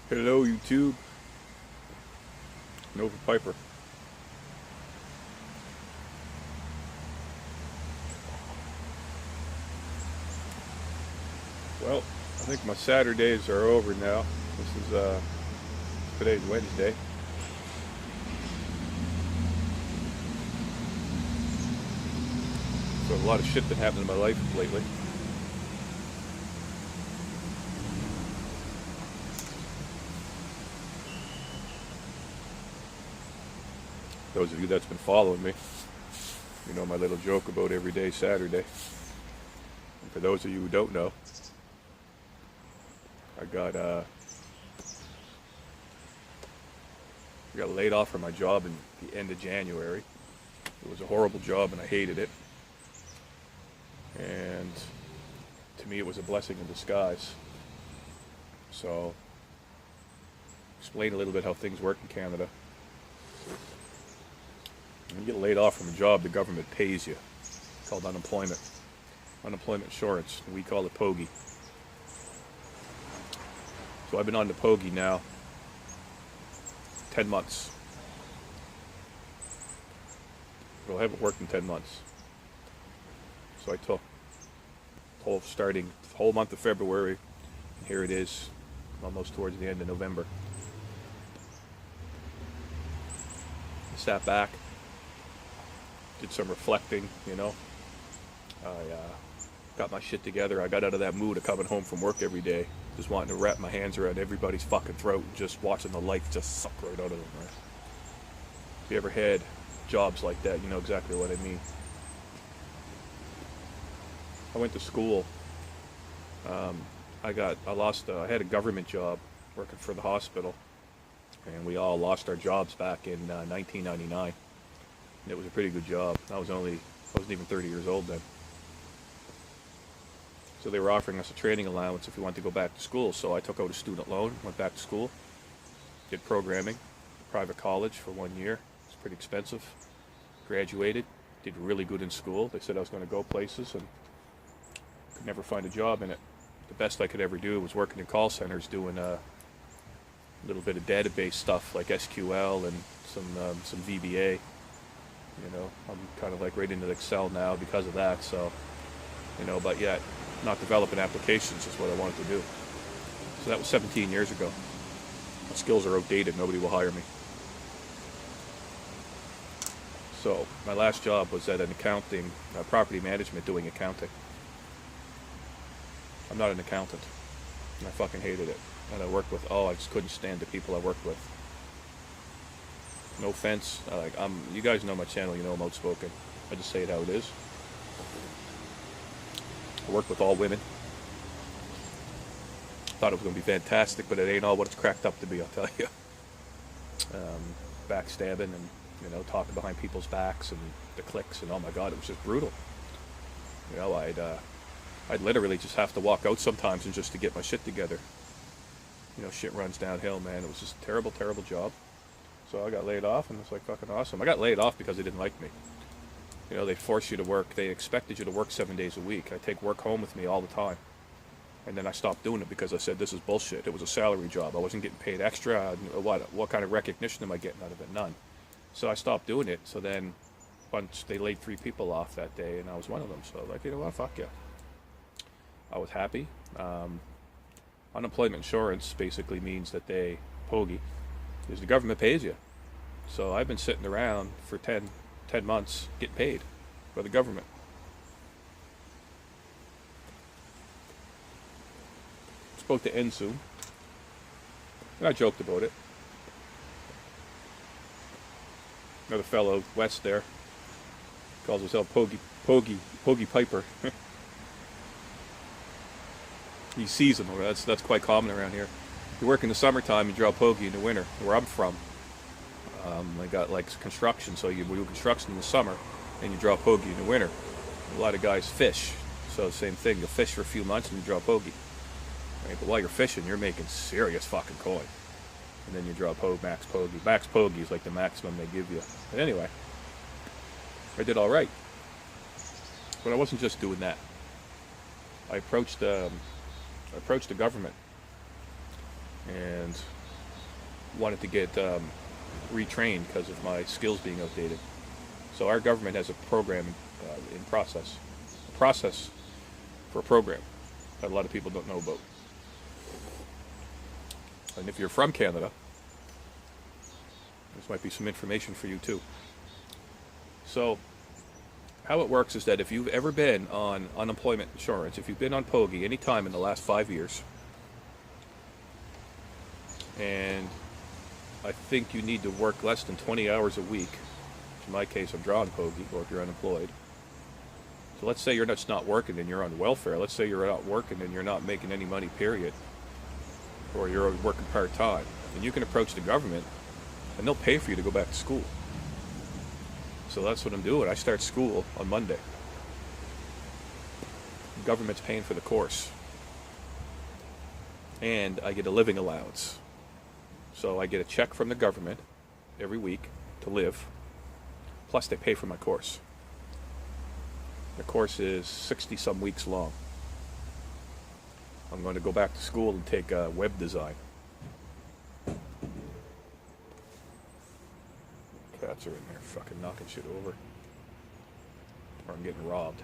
Hello, YouTube. Nova Piper. Well, I think my Saturdays are over now. This is today's Wednesday. So a lot of shit been happening in my life lately. Those of you that's been following me, you know my little joke about every day Saturday. And for those of you who don't know, I got laid off from my job in the end of January. It was a horrible job and I hated it. And to me it was a blessing in disguise. So, explain a little bit how things work in Canada. When you get laid off from a job, the government pays you. It's called unemployment insurance. We call it POGI. So I've been on the POGI now 10 months. Well, I haven't worked in 10 months. So I took the whole month of February, and here it is, almost towards the end of November. I sat back, did some reflecting, I got my shit together. I got out of that mood of coming home from work every day, just wanting to wrap my hands around everybody's fucking throat and just watching the life just suck right out of them, right? If you ever had jobs like that, you know exactly what I mean. I went to school. I had a government job working for the hospital, and we all lost our jobs back in 1999. And it was a pretty good job. I wasn't even 30 years old then. So they were offering us a training allowance if we wanted to go back to school. So I took out a student loan, went back to school, did programming, private college for 1 year. It was pretty expensive. Graduated, did really good in school. They said I was going to go places and could never find a job in it. The best I could ever do was working in call centers doing a little bit of database stuff like SQL and some VBA. I'm kind of like right into Excel now because of that. So, but yet not developing applications is what I wanted to do. So that was 17 years ago. My skills are outdated. Nobody will hire me. So my last job was at an accounting, property management, doing accounting. I'm not an accountant, and I fucking hated it. And I just couldn't stand the people I worked with. No offense, you guys know my channel, you know I'm outspoken. I just say it how it is. I worked with all women. Thought it was going to be fantastic, but it ain't all what it's cracked up to be, I'll tell you. Backstabbing and, talking behind people's backs and the clicks, and oh my god, it was just brutal. I'd literally just have to walk out sometimes and just to get my shit together. Shit runs downhill, man. It was just a terrible, terrible job. So I got laid off, and it's like fucking awesome. I got laid off because they didn't like me. They force you to work. They expected you to work 7 days a week. I take work home with me all the time. And then I stopped doing it because I said, this is bullshit. It was a salary job. I wasn't getting paid extra. What kind of recognition am I getting out of it? None. So I stopped doing it. So then once they laid 3 people off that day, and I was one of them. So you know what, fuck yeah. I was happy. Unemployment insurance basically means that POGI, is the government pays you. So I've been sitting around for 10 months getting paid by the government. It's supposed to end soon. And I joked about it. Another fellow west there calls himself Pogie Piper. He sees them. That's quite common around here. You work in the summertime, you draw POGI in the winter. Where I'm from, I got construction, so you do construction in the summer, and you draw POGI in the winter. A lot of guys fish, so same thing. You'll fish for a few months and you draw POGI. Right? But while you're fishing, you're making serious fucking coin, and then you draw max POGI. Max POGI is like the maximum they give you. But anyway, I did all right, but I wasn't just doing that. I approached the government and wanted to get retrained because of my skills being outdated. So our government has a program in process, a process for a program that a lot of people don't know about. And if you're from Canada, this might be some information for you too. So how it works is that if you've ever been on unemployment insurance, if you've been on POGI any time in the last 5 years, and I think you need to work less than 20 hours a week, in my case I'm drawing POGI, or if you're unemployed. So let's say you're just not working and you're on welfare. Let's say you're not working and you're not making any money, period, or you're working part-time. And you can approach the government and they'll pay for you to go back to school. So that's what I'm doing. I start school on Monday. The government's paying for the course. And I get a living allowance. So I get a check from the government every week to live. Plus they pay for my course. The course is 60-some weeks long. I'm going to go back to school and take web design. Cats are in there fucking knocking shit over. Or I'm getting robbed.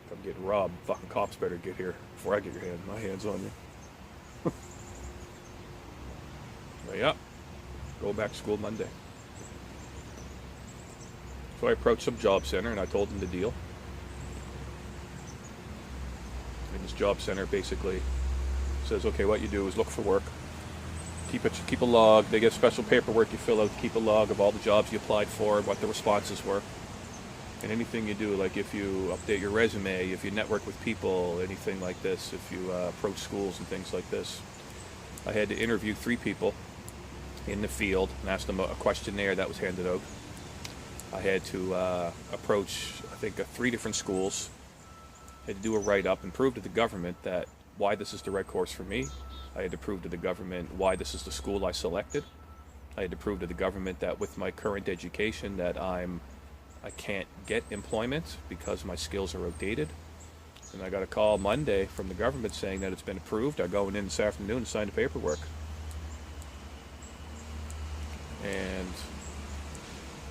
If I'm getting robbed, fucking cops better get here before I get my hands on you. But yeah, go back to school Monday. So I approached some job center and I told them the deal. And this job center basically says, okay, what you do is look for work. Keep a log. They get special paperwork you fill out to keep a log of all the jobs you applied for, what the responses were. And anything you do, like if you update your resume, if you network with people, anything like this, if you approach schools and things like this. I had to interview 3 people in the field and ask them a questionnaire that was handed out. I had to approach, I think, 3 different schools. I had to do a write-up and prove to the government that why this is the right course for me. I had to prove to the government why this is the school I selected. I had to prove to the government that with my current education that I can't get employment because my skills are outdated. And I got a call Monday from the government saying that it's been approved. I'm going in this afternoon to sign the paperwork. And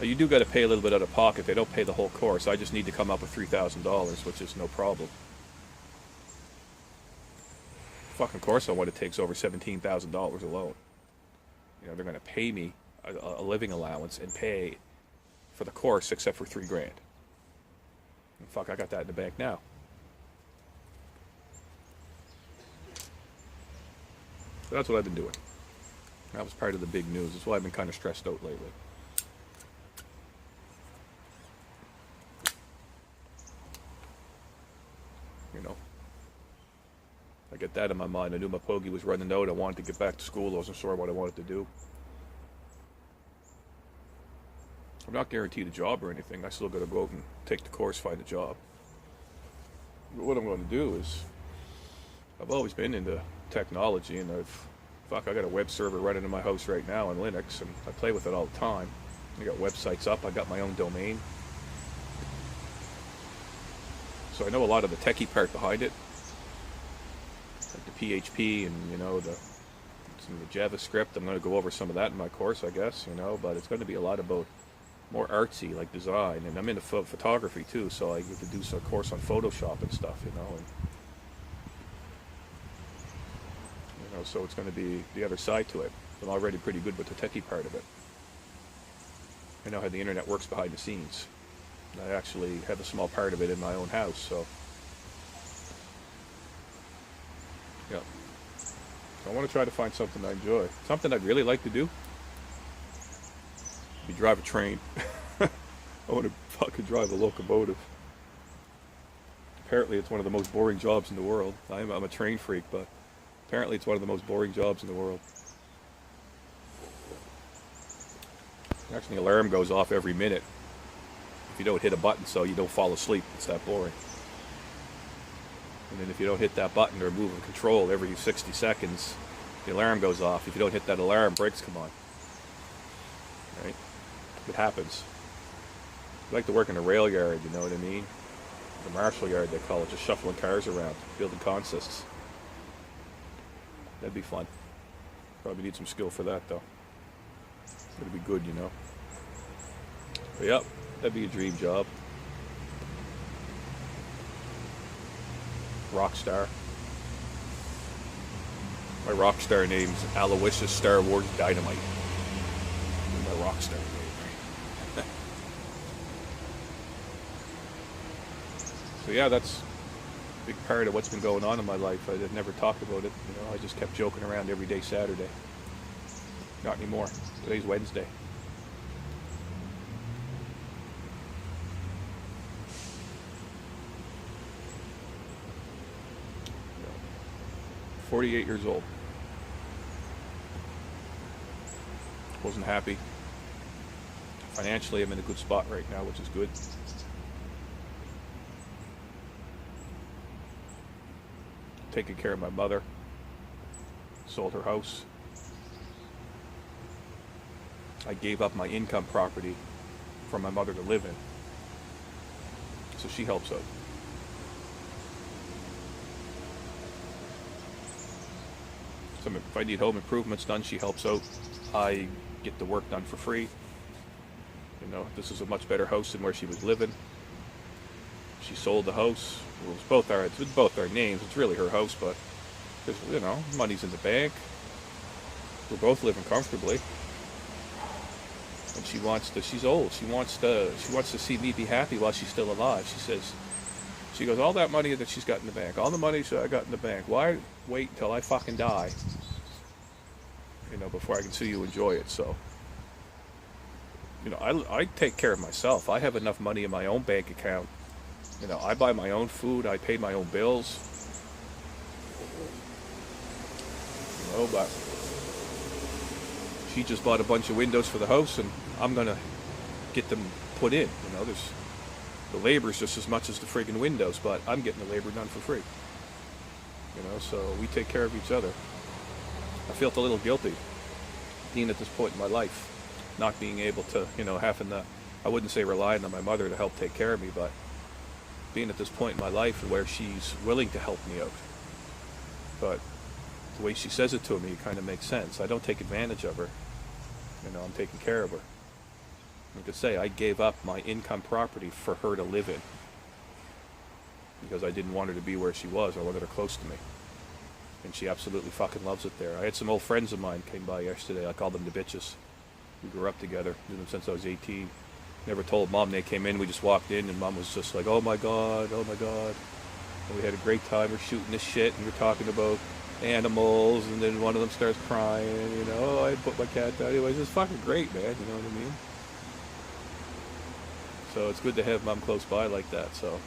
you do got to pay a little bit out of pocket. They don't pay the whole course. I just need to come up with $3,000, which is no problem. Fucking course on what it takes over $17,000 alone. You know, they're going to pay me a living allowance and pay for the course except for $3,000. And fuck, I got that in the bank now. So that's what I've been doing. That was part of the big news. That's why I've been kind of stressed out lately. You know, I get that in my mind. I knew my POGI was running out. I wanted to get back to school. I wasn't sure what I wanted to do. I'm not guaranteed a job or anything. I still got to go out and take the course, find a job. But what I'm going to do is, I've always been into technology, and I got a web server running in my house right now in Linux, and I play with it all the time. I got websites up. I got my own domain. So I know a lot of the techie part behind it, like the PHP and, you know, some of the JavaScript. I'm going to go over some of that in my course, I guess, you know, but it's going to be a lot about more artsy, like design. And I'm into photography too, so I get to do some course on Photoshop and stuff, you know. And, you know, so it's going to be the other side to it. I'm already pretty good with the techie part of it. I know how the internet works behind the scenes. I actually have a small part of it in my own house, so yeah. So I want to try to find something I enjoy. Something I'd really like to do. Be drive a train. I want to fucking drive a locomotive. Apparently it's one of the most boring jobs in the world. I'm a train freak, but apparently it's one of the most boring jobs in the world. Actually, the alarm goes off every minute if you don't hit a button so you don't fall asleep. It's that boring. And then if you don't hit that button or move a control every 60 seconds, the alarm goes off. If you don't hit that alarm, brakes come on. Right? It happens. I like to work in a rail yard, you know what I mean? The marshal yard, they call it, just shuffling cars around, building consists. That'd be fun. Probably need some skill for that though. It'd be good, you know. But yep, that'd be a dream job. Rock star. My rock star name's Aloysius Star Wars Dynamite. That's my rock star name. So yeah, that's a big part of what's been going on in my life. I had never talked about it. You know, I just kept joking around every day Saturday. Not anymore. Today's Wednesday. 48 years old. Wasn't happy. Financially, I'm in a good spot right now, which is good. Taking care of my mother. Sold her house. I gave up my income property for my mother to live in. So she helps out. So if I need home improvements done, she helps out. I get the work done for free. You know, this is a much better house than where she was living. She sold the house. It's both our names. It's really her house, but there's, you know, money's in the bank. We're both living comfortably. And she's old. She wants to see me be happy while she's still alive. She goes, all that money that she's got in the bank, all the money I got in the bank, why wait until I fucking die, you know, before I can see you enjoy it? So, you know, I take care of myself. I have enough money in my own bank account. You know, I buy my own food. I pay my own bills. You know, but she just bought a bunch of windows for the house, and I'm gonna get them put in. You know, the labor's just as much as the friggin' windows, but I'm getting the labor done for free. You know, so we take care of each other. I felt a little guilty being at this point in my life, not being able to, you know, I wouldn't say relying on my mother to help take care of me, but being at this point in my life where she's willing to help me out. But the way she says it to me, it kind of makes sense. I don't take advantage of her. You know, I'm taking care of her. Like I say, I gave up my income property for her to live in because I didn't want her to be where she was. I wanted her close to me. And she absolutely fucking loves it there. I had some old friends of mine came by yesterday. I called them the bitches. We grew up together. Knew them since I was 18. Never told Mom they came in. We just walked in and Mom was just like, oh my God, oh my God. And we had a great time. We're shooting this shit and we're talking about animals, and then one of them starts crying, you know, oh, I put my cat down. Anyways, it's fucking great, man, you know what I mean? So it's good to have Mom close by like that. So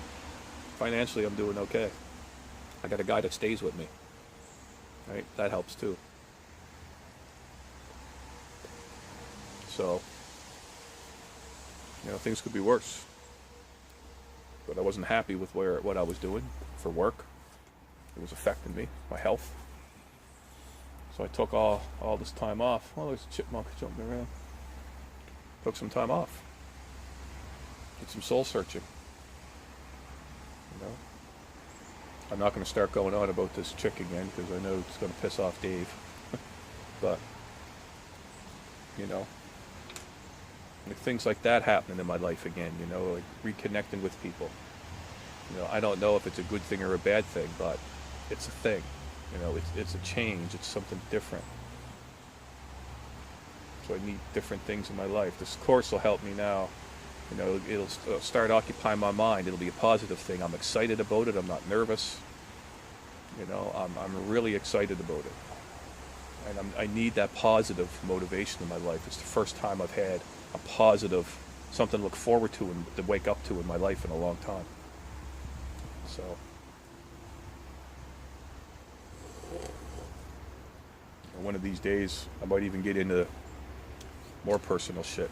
financially, I'm doing okay. I got a guy that stays with me, right? That helps too. So, you know, things could be worse. But I wasn't happy with what I was doing for work. It was affecting me, my health. So I took all this time off. Oh, there's a chipmunk jumping around. Took some time off. Did some soul searching. You know, I'm not going to start going on about this chick again because I know it's going to piss off Dave. But, you know, like things like that happening in my life again, you know, like reconnecting with people. You know, I don't know if it's a good thing or a bad thing, but it's a thing. You know, it's a change. It's something different. So I need different things in my life. This course will help me now. You know, it'll start occupying my mind. It'll be a positive thing. I'm excited about it. I'm not nervous. You know, I'm really excited about it. And I need that positive motivation in my life. It's the first time I've had a positive, something to look forward to and to wake up to in my life in a long time. So, one of these days, I might even get into more personal shit.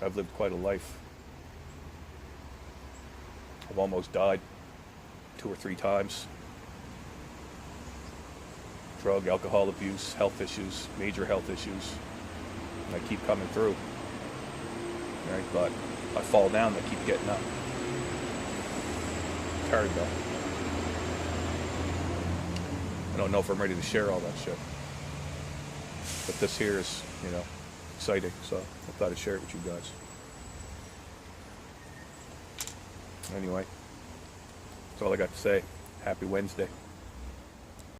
I've lived quite a life. I've almost died 2 or 3 times. Drug, alcohol abuse, health issues, major health issues. And I keep coming through. Right? But I fall down, I keep getting up. It's hard though. I don't know if I'm ready to share all that shit. But this here is, exciting, so I thought I'd share it with you guys. Anyway, that's all I got to say. Happy Wednesday.